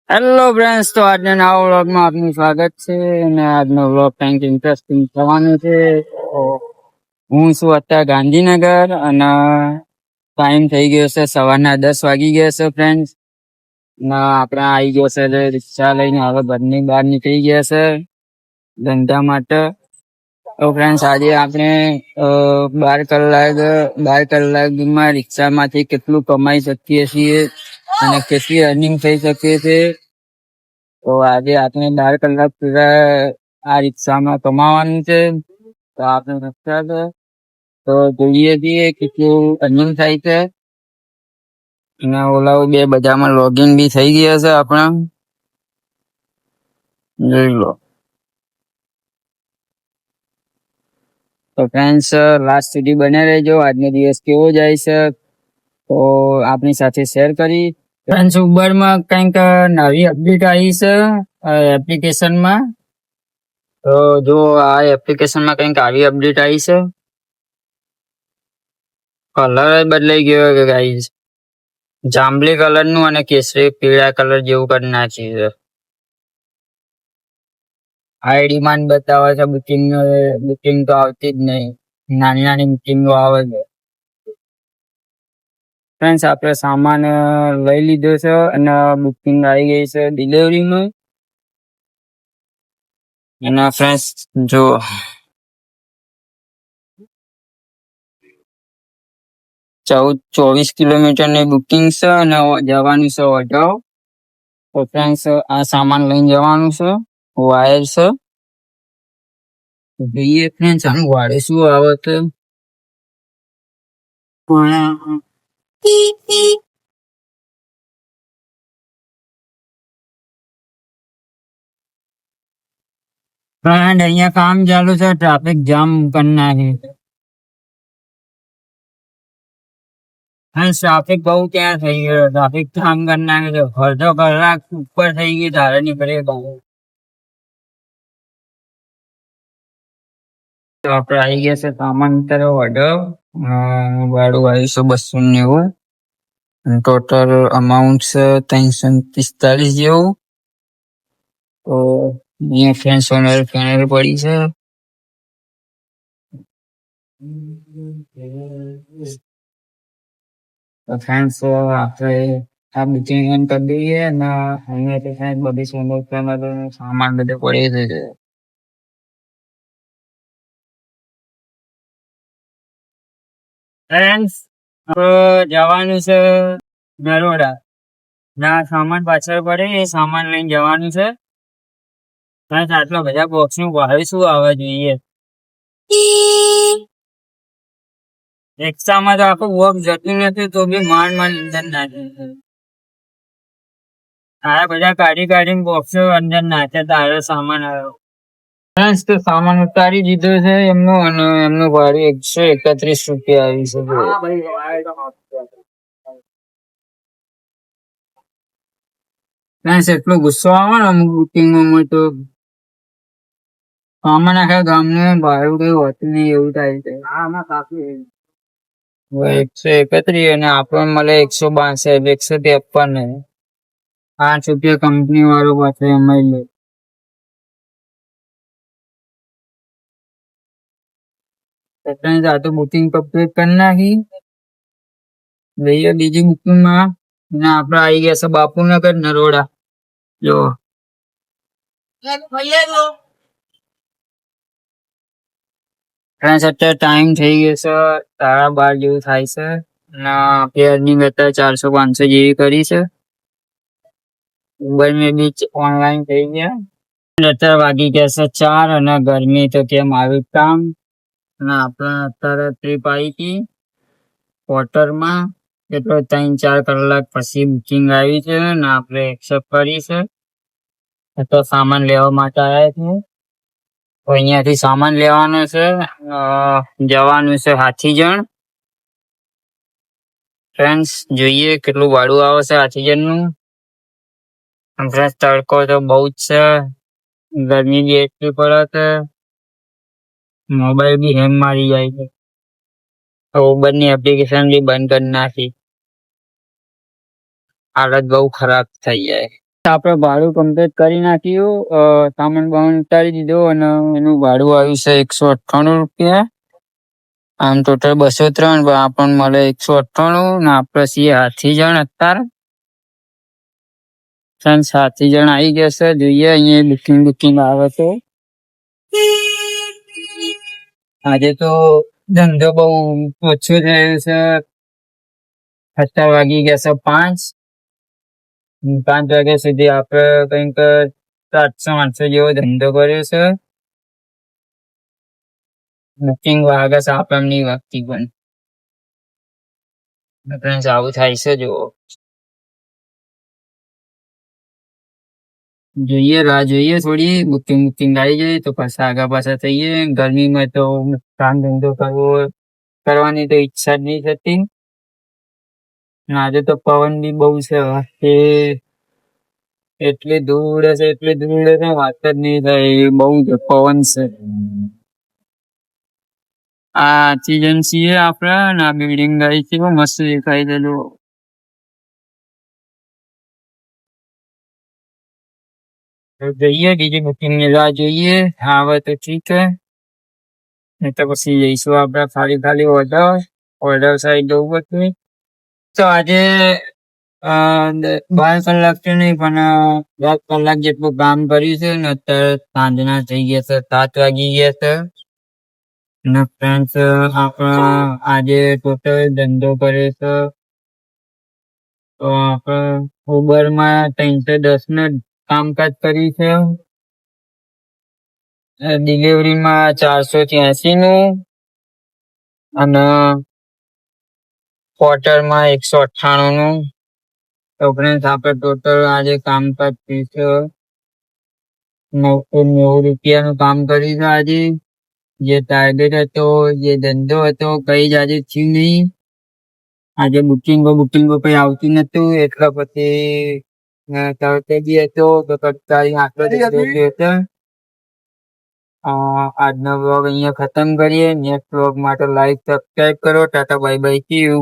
Hello friends, તો આજના નવા વ્લોગમાં આપનું સ્વાગત છે. અને આજનો વ્લોગ કંઈક ઇન્ટરેસ્ટિંગ થવાનો છે. તો હું છું અત્યારે ગાંધીનગર અને ટાઈમ થઈ ગયો છે, સવારના 10 વાગી ગયા છે ફ્રેન્ડ્સ. ને આપણે આવી ગયો છે રિક્ષા લઈને, હવે ઘરની બહાર નીકળી ગયા છે ધંધા માટે. તો ફ્રેન્ડ્સ, આજે આપણે 12 કલાકમાં રિક્ષામાંથી કેટલું કમાઈ શકીએ છીએ અને કેટલી અર્નિંગ થઈ શકે છે. તો આજે આપણે 12 કલાક પૂરા આ રિક્ષામાં કમાવાનું છે. તો આપણે રિક્ષા છે, તો જોઈએ છીએ કેટલું અર્નિંગ થાય છે. અને ઓલા બે બધામાં લોગિન બી થઈ ગયા છે આપણા, જોઈ લો. તો ફ્રેન્ડ્સ, લાસ્ટ સુધી બને રહેજો. આજનો દિવસ કેવો જાય છે તો આપણી સાથે શેર કરી. ફ્રેન્ડ્સ, ઉબરમાં કંઈક નવી અપડેટ આવી છે એપ્લિકેશનમાં. તો જો આ એપ્લિકેશનમાં કંઈક આવી અપડેટ આવી છે, કલર જ બદલાઈ ગયો કે ગાઈસ, જાંબલી કલર નું અને કેસરી પીળા કલર જેવું કરી નાખ્યું છે. આઈડી માં બતાવે છે બુકિંગ તો આવતી જ નહીં, નાની નાની બુકિંગો આવે છે. ફ્રેન્ડ્સ, આપણે સામાન લઈ લીધો છે અને બુકિંગ આવી ગઈ છે ડિલિવરીમાં. અને ફ્રેન્ડ્સ જો 24 કિલોમીટરની બુકિંગ છે અને જવાનું છે વડગાંવ. તો ફ્રેન્ડ્સ, આ સામાન લઈને જવાનું છે, વાયર છે. જોઈએ ફ્રેન્ડ્સ, આનું ભાડે શું આવે તો. ફ્રેન્ડ, અહીંયા કામ ચાલુ છે, ટ્રાફિક જામ કરી નાખી. ટ્રાફિક બહુ ત્યાં થઈ ગયો, ટ્રાફિક જામ કરી નાખે છે. અડધો કલાક ઉપર થઈ ગઈ તારે નીકળે બહાર. તો આપડે આવી ગયા છે સામાન તરફ વડગાંવ. ભાડું આવ્યું છે 290. ટોટલ અમાઉન્ટ છે 345 જેવું. તો અહીંયા ફ્રેન્ડ સોનલ ફેનલ પડી છે. તો ફ્રેન્ડ્સ, આપણે આ બુકિંગ કરી દઈએ અને અહીંયાથી ફ્રેન્ડ બધી સોનલ ફેનલ સામાન બધે પડી છે. ફ્રેન્ડ્સ, જવાનું છે નરોડા. ના સામાન પાછળ પડે એ સામાન લઈને જવાનું છે. આટલા બધા બોક્સ નું ભાડું શું આવવા જોઈએ? રિક્ષામાં તો આખું બોક્સ જતું નથી તો બી માંડ અંદર નાખે. આ બધા કાઢીને બોક્સો અંદર નાખે તારે સામાન આવ્યો. ફ્રેન્ડ્સ, તો સામાન ઉતારી દીધો છે એમનું, અને એમનું ભાડું 131 રૂપિયા આવી છે. ફ્રેન્ડ્સ, એટલો ગુસ્સો આવે ને અમુક બુકિંગોમાં તો સામાન આખા ગામને ભાડું કઈ હોતું નહીં એવું થાય છે. 131 અને આપણને મળે 162, 153. 5 રૂપિયા કંપની વાળો પાછો એમાં લે. આ તો બુકિંગ કમ્પ્લીટ કરી નાખી. બીજી બુકિંગમાં ને આપડે આવી ગયા છે બાપુનગર નરોડા. જો અત્યારે ટાઈમ થઈ ગયો છે 12:30 જેવું થાય છે. અને અર્નિંગ અત્યારે 400-500 જેવી કરી છે. ઉબર મેં બી ઓનલાઈન થઈ ગયા. અત્યારે વાગી ગયા છે 4 અને ગરમી તો કેમ આવી કામ. અને આપણે અત્યારે ટ્રીપ આવી હતી ક્વાર્ટરમાં. એટલો 3-4 કલાક પછી બુકિંગ આવી છે ને આપણે એક્સેપ્ટ કરી છે. તો સામાન લેવા માટે આવ્યા છે. તો અહીંયાથી સામાન લેવાનો છે, જવાનું છે હાથીજણ. ફ્રેન્ડ્સ, જોઈએ કેટલું ભાડું આવે છે હાથીજણનું. ફ્રેન્ડ્સ, તડકો તો બહુ જ છે, ગરમી બી એટલી પડે છે, મોબાઈલ બી હેંગ મારી જાય છે. ઉબર ની એપ્લિકેશન બી બંધ કરી નાખી. હાલત બહુ ખરાબ થઈ જાય. આપડે ભાડું કમ્પ્લીટ કરી નાખ્યું, સામાન બામાન ઉતારી દીધો અને એનું ભાડું આવ્યું છે 198 રૂપિયા. આમ ટોટલ 203, આપણને મળે 198 ને આપડે છીએ 80 જણ અત્યારે. ફ્રેન્ડ 80 જણ આવી ગયા છે. જોઈએ અહીંયા બુકિંગ આવે તો. આજે તો ધંધો બહુ ઓછો થયો છે. અત્યારે વાગી ગયા છે 5. 5 વાગ્યા સુધી આપડે કઈક 700-800 જેવો ધંધો કર્યો છે. બુકિંગ વાગે છે આપણને નહીં વાગતી પણ. ફ્રેન્ડ્સ આવું થાય છે. રાહ જોઈએ થોડી, બુકિંગ આવી જાય તો પાછા આગા પાછા થઈએ. ગરમીમાં તો કામ ધંધો કરવાની તો ઈચ્છા જ નહીં થતી. આજે તો પવન બી બહુ છે. એટલી ધૂળ છે વાત જ નહીં થાય. બહુ પવન છે. આ ચીજન છીએ આપડે ને આ બિલ્ડિંગ ગઈ છે મસ્ત દેખાઈ દેલું. જઈએ બીજી બુકિંગ ની રાહ જોઈએ. આવે તો ઠીક છે, નહીં તો પછી જઈશું આપડે ખાલી ઓર્ડર સાઈડ જવું હતું. તો આજે 12 કલાક તો નહીં પણ 10 કલાક જેટલું કામ કર્યું છે ને અત્યારે સાંજના થઈ ગયા છે 7 વાગી ગયા છે. અને ફ્રેન્ડ્સ આપણા આજે ટોટલ ધંધો કર્યો છે તો આપણે ઉબર માં 310 ને કામકાજ કર્યું છે. ડિલિવરી માં 483 નું અને પોર્ટર માં 198 નું. તો ફ્રેન્ડ્સ આપણે ટોટલ આજે કામકાજ કર્યું છે 990 રૂપિયાનું કામ કર્યું છે આજે. જે ટાર્ગેટ હતો, જે ધંધો હતો, કઈ જ આજે થયું નહીં. આજે બુકિંગ કઈ આવતું નતું એટલે પછી તરત બી હતો તો આટલો આજનો બ્લોગ અહીંયા ખતમ કરીએ. નેક્સ્ટ બ્લોગ માટે લાઈક સબસ્ક્રાઇબ કરો. Tata bye bye, C you.